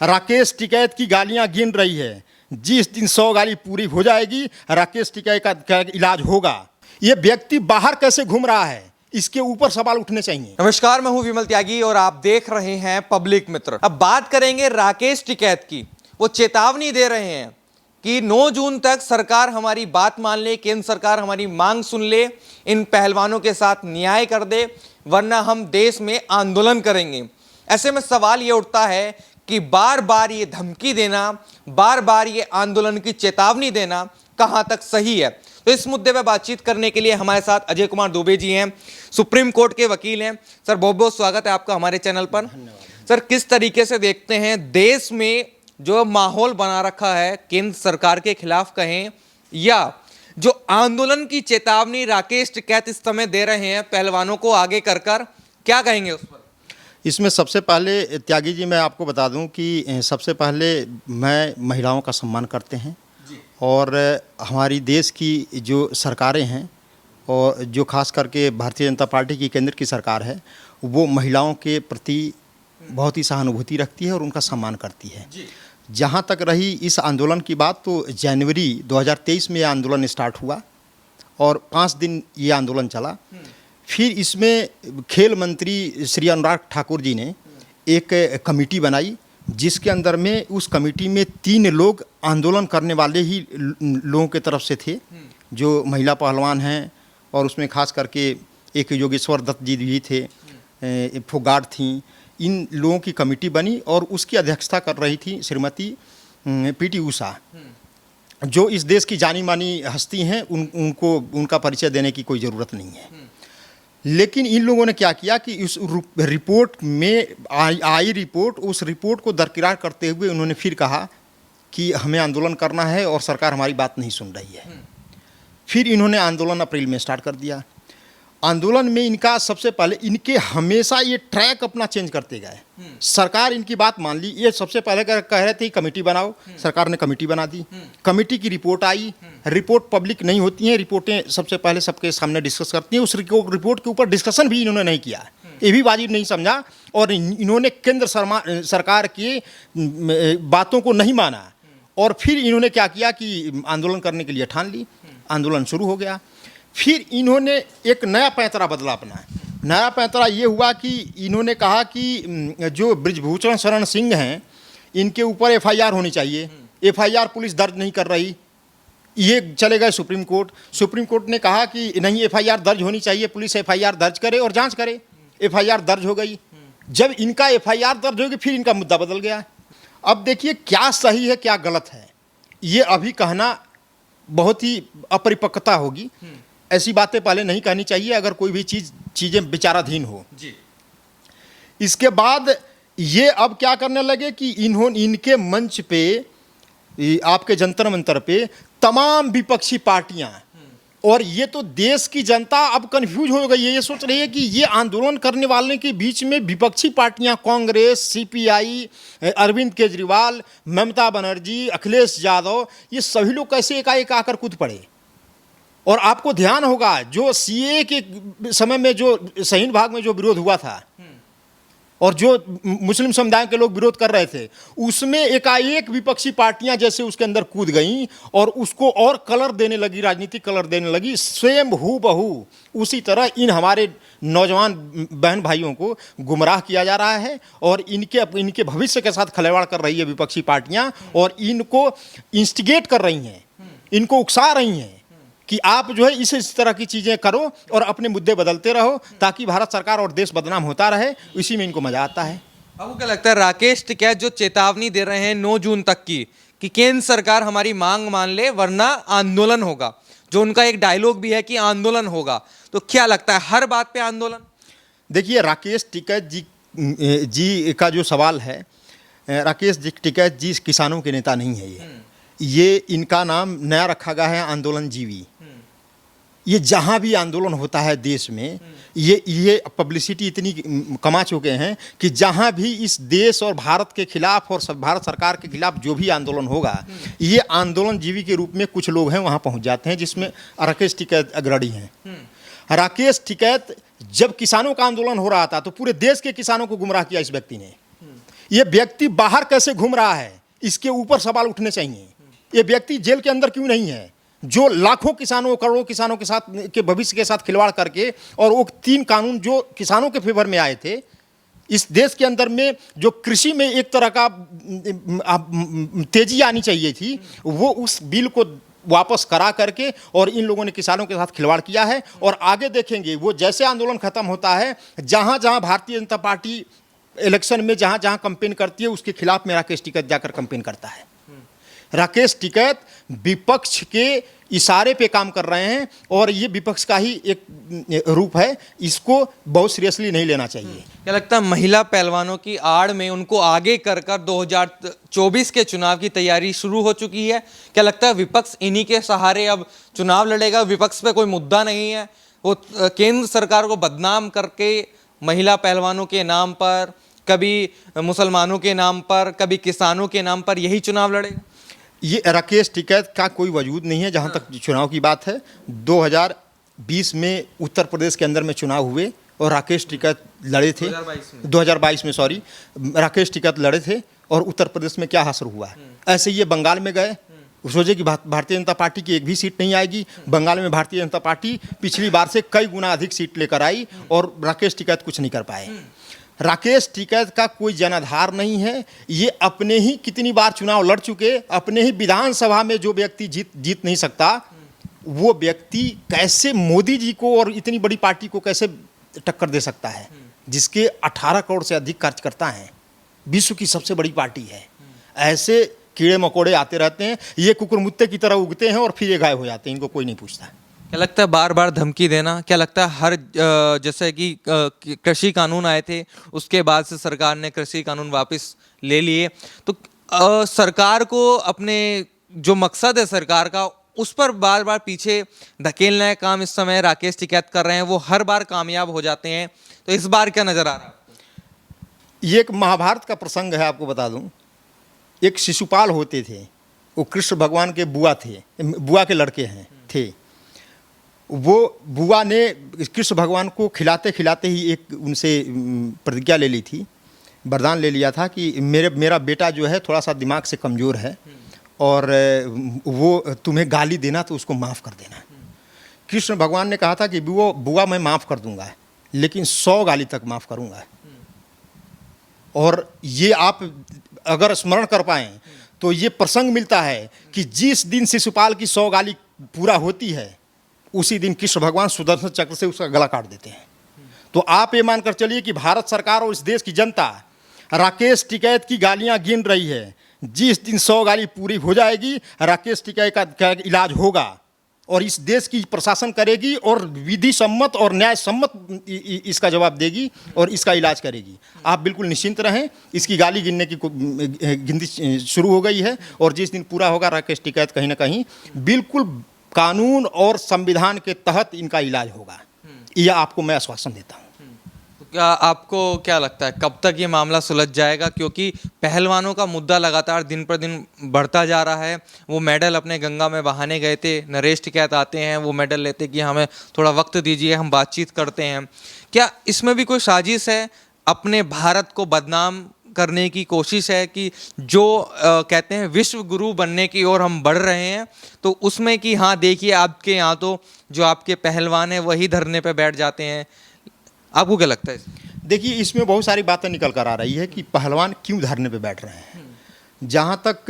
राकेश टिकैत की गालियां गिन रही है। जिस दिन 100 गाली पूरी हो जाएगी, राकेश टिकैत का इलाज होगा। ये व्यक्ति बाहर कैसे घूम रहा है, इसके ऊपर सवाल उठने चाहिए। नमस्कार, मैं हूं विमल त्यागी और आप देख रहे हैं पब्लिक मित्र। अब बात करेंगे राकेश टिकैत की। वो चेतावनी दे रहे हैं कि 9 जून तक सरकार हमारी बात मान ले, केंद्र सरकार हमारी मांग सुन ले, इन पहलवानों के साथ न्याय कर दे, वरना हम देश में आंदोलन करेंगे। ऐसे में सवाल ये उठता है कि बार बार ये धमकी देना, बार बार ये आंदोलन की चेतावनी देना कहां तक सही है। तो इस मुद्दे पर बातचीत करने के लिए हमारे साथ अजय कुमार दुबे जी हैं, सुप्रीम कोर्ट के वकील हैं। सर, बहुत बहुत स्वागत है आपका हमारे चैनल पर। सर, किस तरीके से देखते हैं देश में जो माहौल बना रखा है केंद्र सरकार के खिलाफ कहें, या जो आंदोलन की चेतावनी राकेश टिकैत इस समय दे रहे हैं पहलवानों को आगे कर क्या कहेंगे उस पर? इसमें सबसे पहले त्यागी जी, मैं आपको बता दूं कि सबसे पहले मैं महिलाओं का सम्मान करते हैं और हमारी देश की जो सरकारें हैं और जो खास करके भारतीय जनता पार्टी की केंद्र की सरकार है, वो महिलाओं के प्रति बहुत ही सहानुभूति रखती है और उनका सम्मान करती है। जहाँ तक रही इस आंदोलन की बात, तो जनवरी 2023 में ये आंदोलन स्टार्ट हुआ और 5 दिन ये आंदोलन चला। फिर इसमें खेल मंत्री श्री अनुराग ठाकुर जी ने एक कमेटी बनाई, जिसके अंदर में उस कमेटी में 3 लोग आंदोलन करने वाले ही लोगों के तरफ से थे, जो महिला पहलवान हैं, और उसमें खास करके एक योगेश्वर दत्त जी भी थे, फोगाट थी। इन लोगों की कमेटी बनी और उसकी अध्यक्षता कर रही थी श्रीमती पीटी उषा, जो इस देश की जानी मानी हस्ती हैं। उनको उनका परिचय देने की कोई ज़रूरत नहीं है। लेकिन इन लोगों ने क्या किया कि उस रिपोर्ट में आई रिपोर्ट, उस रिपोर्ट को दरकिरार करते हुए उन्होंने फिर कहा कि हमें आंदोलन करना है और सरकार हमारी बात नहीं सुन रही है। फिर इन्होंने आंदोलन अप्रैल में स्टार्ट कर दिया। आंदोलन में इनका सबसे पहले, इनके हमेशा ये ट्रैक अपना चेंज करते गए। सरकार इनकी बात मान ली। ये सबसे पहले कह रहे थे कमेटी बनाओ, सरकार ने कमेटी बना दी। कमेटी की रिपोर्ट आई। रिपोर्ट पब्लिक नहीं होती हैं, रिपोर्टें सबसे पहले सबके सामने डिस्कस करती हैं। उस रिपोर्ट के ऊपर डिस्कशन भी इन्होंने नहीं किया, ये भी वाजिब नहीं समझा, और इन्होंने केंद्र सरकार की बातों को नहीं माना। और फिर इन्होंने क्या किया कि आंदोलन करने के लिए ठान ली। आंदोलन शुरू हो गया। फिर इन्होंने एक नया पैंतरा बदला अपना। नया पैंतरा ये हुआ कि इन्होंने कहा कि जो बृजभूषण शरण सिंह हैं, इनके ऊपर एफआईआर होनी चाहिए। एफआईआर पुलिस दर्ज नहीं कर रही। ये चले गए सुप्रीम कोर्ट। सुप्रीम कोर्ट ने कहा कि नहीं, एफआईआर दर्ज होनी चाहिए, पुलिस एफआईआर दर्ज करे और जांच करे। एफआईआर दर्ज हो गई। जब इनका एफआईआर दर्ज होगी, फिर इनका मुद्दा बदल गया। अब देखिए क्या सही है क्या गलत है, ये अभी कहना बहुत ही अपरिपक्वता होगी। ऐसी बातें पहले नहीं कहनी चाहिए अगर कोई भी चीज़ें विचाराधीन हो। इसके बाद ये अब क्या करने लगे कि इनके मंच पे, आपके जंतर मंतर पे तमाम विपक्षी पार्टियां, और ये तो देश की जनता अब कंफ्यूज हो गई है। ये सोच रही है कि ये आंदोलन करने वाले के बीच में विपक्षी पार्टियां, कांग्रेस, सीपीआई, अरविंद केजरीवाल, ममता बनर्जी, अखिलेश यादव, ये सभी लोग कैसे एकाएक आकर कूद पड़े। और आपको ध्यान होगा जो सीए के समय में जो शहीन भाग में जो विरोध हुआ था और जो मुस्लिम समुदाय के लोग विरोध कर रहे थे, उसमें एकाएक विपक्षी पार्टियां जैसे उसके अंदर कूद गईं और उसको और कलर देने लगी, राजनीतिक कलर देने लगी। सेम हूबहू उसी तरह इन हमारे नौजवान बहन भाइयों को गुमराह किया जा रहा है और इनके भविष्य के साथ खिलवाड़ कर रही है विपक्षी पार्टियां, और इनको इंस्टिगेट कर रही हैं, इनको उकसा रही हैं कि आप जो है इस तरह की चीज़ें करो और अपने मुद्दे बदलते रहो, ताकि भारत सरकार और देश बदनाम होता रहे। इसी में इनको मजा आता है। आपको क्या लगता है राकेश टिकैत जो चेतावनी दे रहे हैं 9 जून तक की कि केंद्र सरकार हमारी मांग मान ले वरना आंदोलन होगा, जो उनका एक डायलॉग भी है कि आंदोलन होगा, तो क्या लगता है हर बात पे आंदोलन? देखिए, राकेश टिकैत जी का जो सवाल है, राकेश टिकैत जी किसानों के नेता नहीं है। ये इनका नाम नया रखा गया है आंदोलन जीवी। ये जहाँ भी आंदोलन होता है देश में, ये पब्लिसिटी इतनी कमा चुके हैं कि जहाँ भी इस देश और भारत के खिलाफ और भारत सरकार के खिलाफ जो भी आंदोलन होगा, ये आंदोलन जीवी के रूप में कुछ लोग हैं वहाँ पहुँच जाते हैं, जिसमें राकेश टिकैत अग्रणी हैं। राकेश टिकैत जब किसानों का आंदोलन हो रहा था तो पूरे देश के किसानों को गुमराह किया इस व्यक्ति ने। ये व्यक्ति बाहर कैसे घूम रहा है, इसके ऊपर सवाल उठने चाहिए। ये व्यक्ति जेल के अंदर क्यों नहीं है, जो लाखों किसानों करोड़ों किसानों के साथ के भविष्य के साथ खिलवाड़ करके, और वो 3 कानून जो किसानों के फेवर में आए थे, इस देश के अंदर में जो कृषि में एक तरह का तेजी आनी चाहिए थी, वो उस बिल को वापस करा करके और इन लोगों ने किसानों के साथ खिलवाड़ किया है। और आगे देखेंगे वो जैसे आंदोलन खत्म होता है, जहां जहां भारतीय जनता पार्टी इलेक्शन में जहां जहां कैंपेन करती है, उसके खिलाफ में राकेश टिकैत जाकर कैंपेन करता है। राकेश टिकैत विपक्ष के इशारे पे काम कर रहे हैं और ये विपक्ष का ही एक रूप है, इसको बहुत सीरियसली नहीं लेना चाहिए। क्या लगता है महिला पहलवानों की आड़ में उनको आगे कर 2024 के चुनाव की तैयारी शुरू हो चुकी है? क्या लगता है विपक्ष इन्हीं के सहारे अब चुनाव लड़ेगा? विपक्ष पे कोई मुद्दा नहीं है, वो केंद्र सरकार को बदनाम करके महिला पहलवानों के नाम पर, कभी मुसलमानों के नाम पर, कभी किसानों के नाम पर यही चुनाव लड़ेगा? ये राकेश टिकैत का कोई वजूद नहीं है। जहाँ तक चुनाव की बात है, 2020 में उत्तर प्रदेश के अंदर में चुनाव हुए और राकेश टिकैत लड़े थे। 2022 में सॉरी, राकेश टिकैत लड़े थे और उत्तर प्रदेश में क्या हासिल हुआ है। ऐसे ये बंगाल में गए, सोचे कि भारतीय जनता पार्टी की एक भी सीट नहीं आएगी। बंगाल में भारतीय जनता पार्टी पिछली बार से कई गुना अधिक सीट लेकर आई और राकेश टिकैत कुछ नहीं कर पाए। राकेश टिकैत का कोई जनाधार नहीं है। ये अपने ही कितनी बार चुनाव लड़ चुके, अपने ही विधानसभा में जो व्यक्ति जीत नहीं सकता, वो व्यक्ति कैसे मोदी जी को और इतनी बड़ी पार्टी को कैसे टक्कर दे सकता है, जिसके 18 करोड़ से अधिक कार्यकर्ता हैं, विश्व की सबसे बड़ी पार्टी है। ऐसे कीड़े मकोड़े आते रहते हैं, ये कुकुरमुत्ते की तरह उगते हैं और फिर ये गायब हो जाते हैं, इनको कोई नहीं पूछता। क्या लगता है बार बार धमकी देना? क्या लगता है हर जैसे कि कृषि कानून आए थे, उसके बाद से सरकार ने कृषि कानून वापस ले लिए, तो सरकार को अपने जो मकसद है सरकार का, उस पर बार बार पीछे धकेलने का काम इस समय राकेश टिकैत कर रहे हैं, वो हर बार कामयाब हो जाते हैं। तो इस बार क्या नजर आ रहा है आपको? ये एक महाभारत का प्रसंग है, आपको बता दूं। एक शिशुपाल होते थे, वो कृष्ण भगवान के बुआ थे, बुआ के लड़के हैं थे। वो बुआ ने कृष्ण भगवान को खिलाते खिलाते ही एक उनसे प्रतिज्ञा ले ली थी, वरदान ले लिया था कि मेरा बेटा जो है थोड़ा सा दिमाग से कमज़ोर है और वो तुम्हें गाली देना तो उसको माफ़ कर देना। कृष्ण भगवान ने कहा था कि बुआ मैं माफ़ कर दूंगा, लेकिन 100 गाली तक माफ़ करूंगा। और ये आप अगर स्मरण कर पाएँ तो ये प्रसंग मिलता है कि जिस दिन शिशुपाल की 100 गाली पूरा होती है, उसी दिन कृष्ण भगवान सुदर्शन चक्र से उसका गला काट देते हैं। तो आप ये मानकर चलिए कि भारत सरकार और इस देश की जनता राकेश टिकैत की गालियां गिन रही है। जिस दिन 100 गाली पूरी हो जाएगी, राकेश टिकैत का इलाज होगा और इस देश की प्रशासन करेगी और विधि सम्मत और न्याय सम्मत इसका जवाब देगी और इसका इलाज करेगी। आप बिल्कुल निश्चिंत रहें, इसकी गाली गिनने की गिनती शुरू हो गई है और जिस दिन पूरा होगा राकेश टिकैत कहीं ना कहीं बिल्कुल कानून और संविधान के तहत इनका इलाज होगा, यह आपको मैं आश्वासन देता हूँ। तो क्या आपको क्या लगता है कब तक ये मामला सुलझ जाएगा? क्योंकि पहलवानों का मुद्दा लगातार दिन पर दिन बढ़ता जा रहा है। वो मेडल अपने गंगा में बहाने गए थे, नरेश टिकैत आते हैं, वो मेडल लेते कि हमें थोड़ा वक्त दीजिए, हम बातचीत करते हैं। क्या इसमें भी कोई साजिश है? अपने भारत को बदनाम करने की कोशिश है कि जो कहते हैं विश्व गुरु बनने की ओर हम बढ़ रहे हैं, तो उसमें कि हाँ देखिए आपके यहाँ तो जो आपके पहलवान हैं वही धरने पे बैठ जाते हैं। आपको क्या लगता है? देखिए, इसमें बहुत सारी बातें निकल कर आ रही है कि पहलवान क्यों धरने पे बैठ रहे हैं। जहाँ तक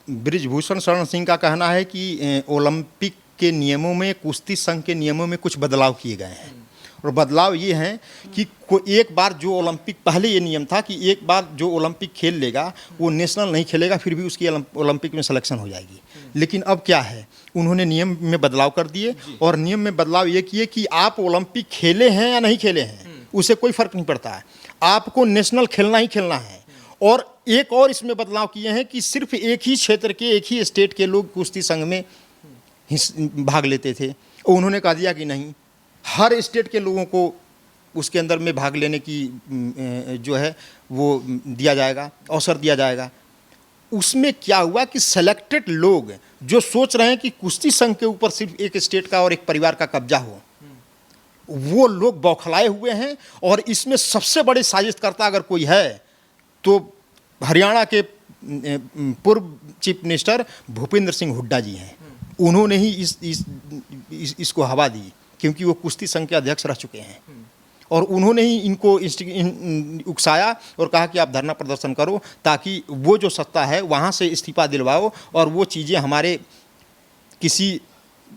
बृजभूषण शरण सिंह का कहना है कि ओलंपिक के नियमों में, कुश्ती संघ के नियमों में कुछ बदलाव किए गए हैं और बदलाव ये हैं कि एक बार जो ओलंपिक, पहले ये नियम था कि एक बार जो ओलंपिक खेल लेगा वो नेशनल नहीं खेलेगा, फिर भी उसकी ओलंपिक में सिलेक्शन हो जाएगी। लेकिन अब क्या है, उन्होंने नियम में बदलाव कर दिए और नियम में बदलाव ये किए कि आप ओलंपिक खेले हैं या नहीं खेले हैं उससे कोई फर्क नहीं पड़ता है, आपको नेशनल खेलना ही खेलना है। और एक और इसमें बदलाव किए हैं कि सिर्फ एक ही क्षेत्र के, एक ही स्टेट के लोग कुश्ती संघ में भाग लेते थे, और उन्होंने कह दिया कि नहीं, हर स्टेट के लोगों को उसके अंदर में भाग लेने की जो है वो दिया जाएगा, अवसर दिया जाएगा। उसमें क्या हुआ कि सेलेक्टेड लोग जो सोच रहे हैं कि कुश्ती संघ के ऊपर सिर्फ एक स्टेट का और एक परिवार का कब्जा हो, वो लोग बौखलाए हुए हैं। और इसमें सबसे बड़े साजिशकर्ता अगर कोई है तो हरियाणा के पूर्व चीफ मिनिस्टर भूपेंद्र सिंह हुड्डा जी हैं। उन्होंने ही इसको हवा दी, क्योंकि वो कुश्ती संघ के अध्यक्ष रह चुके हैं और उन्होंने ही इनको उकसाया और कहा कि आप धरना प्रदर्शन करो, ताकि वो जो सत्ता है वहाँ से इस्तीफा दिलवाओ और वो चीज़ें हमारे किसी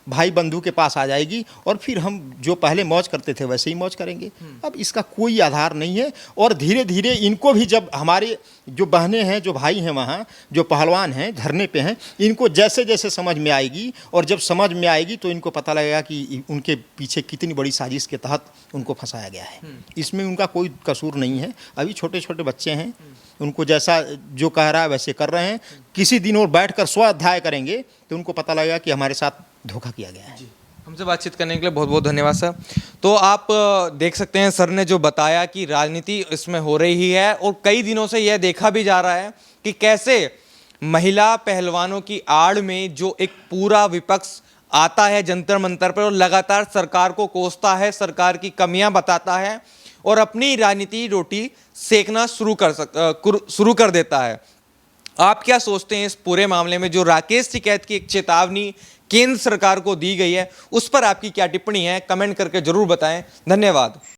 भाई बंधु के पास आ जाएगी और फिर हम जो पहले मौज करते थे वैसे ही मौज करेंगे। अब इसका कोई आधार नहीं है। और धीरे धीरे इनको भी, जब हमारे जो बहनें हैं, जो भाई हैं वहाँ, जो पहलवान हैं, धरने पे हैं, इनको जैसे जैसे समझ में आएगी और जब समझ में आएगी तो इनको पता लगेगा कि उनके पीछे कितनी बड़ी साजिश के तहत उनको फंसाया गया है। इसमें उनका कोई कसूर नहीं है। अभी छोटे छोटे बच्चे हैं, उनको जैसा जो कह रहा है वैसे कर रहे हैं। किसी दिन वो बैठकर स्व अध्याय करेंगे तो उनको पता लगेगा कि हमारे साथ धोखा किया गया है। हमसे बातचीत करने के लिए बहुत बहुत धन्यवाद सर। तो आप देख सकते हैं सर ने जो बताया कि राजनीति इसमें हो रही है और कई दिनों से यह देखा भी जा रहा है कि कैसे महिला पहलवानों की आड़ में जो एक पूरा विपक्ष आता है जंतर मंतर पर और लगातार सरकार को कोसता है, सरकार की कमियां बताता है और अपनी राजनीति रोटी सेकना शुरू कर देता है। आप क्या सोचते हैं इस पूरे मामले में जो राकेश टिकैत की एक चेतावनी केंद्र सरकार को दी गई है, उस पर आपकी क्या टिप्पणी है? कमेंट करके जरूर बताएं। धन्यवाद।